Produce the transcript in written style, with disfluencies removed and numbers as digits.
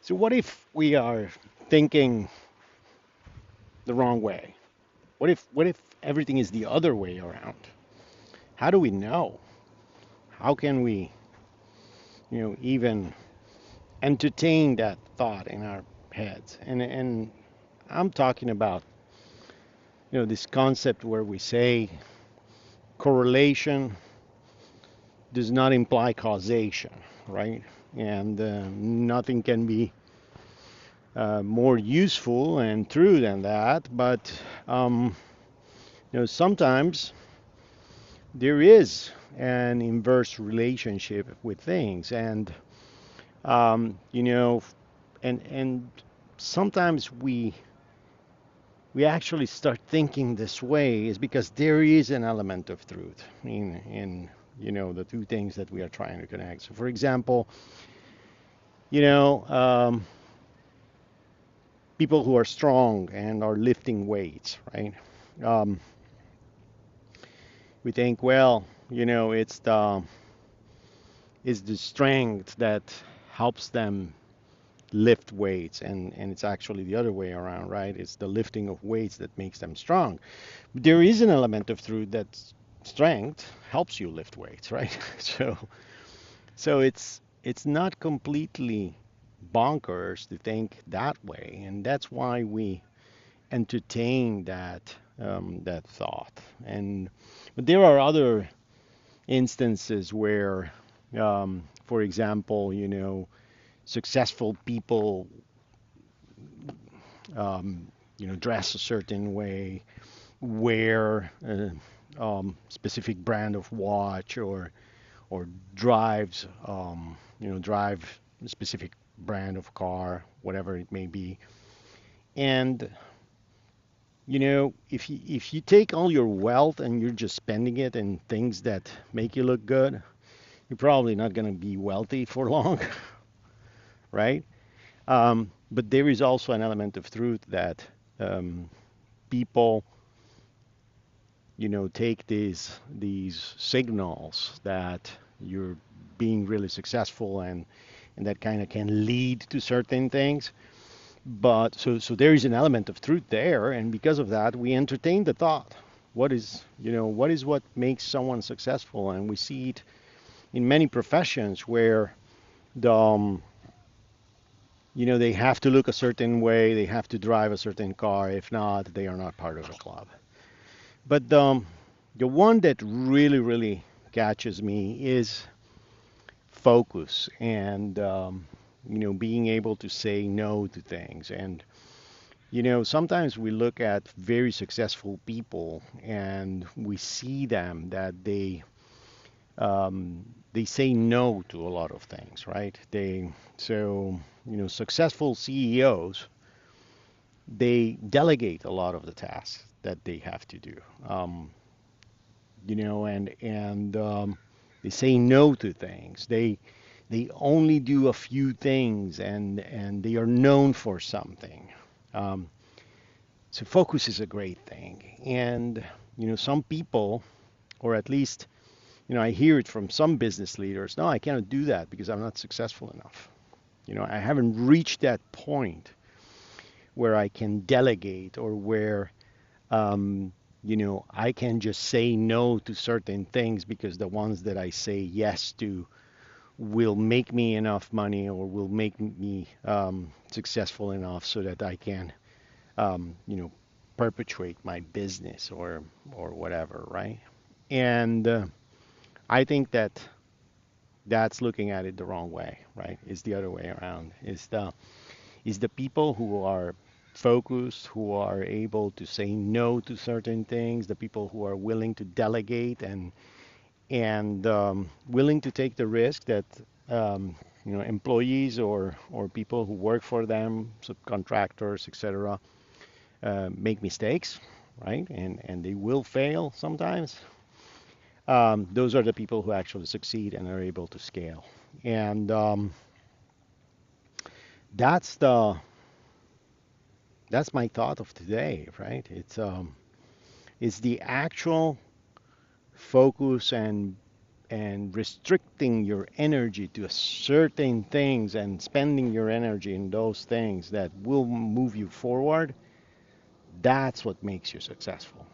So what if we are thinking the wrong way? What if everything is the other way around? How do we know? How can we, even entertain that thought in our heads? And I'm talking about, this concept where we say correlation does not imply causation, right? And nothing can be more useful and true than that. But sometimes there is an inverse relationship with things, and um, you know, and sometimes we actually start thinking this way is because there is an element of truth in the two things that we are trying to connect. So, for example, you know, um, people who are strong and are lifting weights, right? Um, we think, well, it's the strength that helps them lift weights, and it's actually the other way around, right? It's the lifting of weights that makes them strong. But there is an element of truth that strength helps you lift weights, right? So it's not completely bonkers to think that way, and that's why we entertain that thought. And but there are other instances where, for example, successful people, dress a certain way, wear a specific brand of watch, or drive a specific brand of car, whatever it may be. And if you take all your wealth and you're just spending it in things that make you look good, you're probably not going to be wealthy for long, right? But there is also an element of truth that people, take these signals that you're being really successful, and that kind of can lead to certain things. But so there is an element of truth there, and because of that, we entertain the thought. What makes someone successful? And we see it in many professions where they have to look a certain way, they have to drive a certain car. If not, they are not part of the club. But the one that really, really catches me is focus, and being able to say no to things. And sometimes we look at very successful people and we see them that they say no to a lot of things, right? Successful CEOs, they delegate a lot of the tasks that they have to do. Um, and they say no to things. They only do a few things, and they are known for something. Um, so focus is a great thing. And some people, or at least I hear it from some business leaders. No, I cannot do that because I'm not successful enough. I haven't reached that point where I can delegate, or where I can just say no to certain things because the ones that I say yes to will make me enough money, or will make me successful enough so that I can, um, you know, perpetuate my business, or whatever, right? And I think that that's looking at it the wrong way, right? It's the other way around. Is the people who are focused, who are able to say no to certain things, the people who are willing to delegate, and willing to take the risk that employees, or people who work for them, subcontractors, etc., make mistakes, right? And they will fail sometimes. Those are the people who actually succeed and are able to scale. And that's the that's my thought of today, right? It's the actual focus and and restricting your energy to certain things and spending your energy in those things that will move you forward, that's what makes you successful.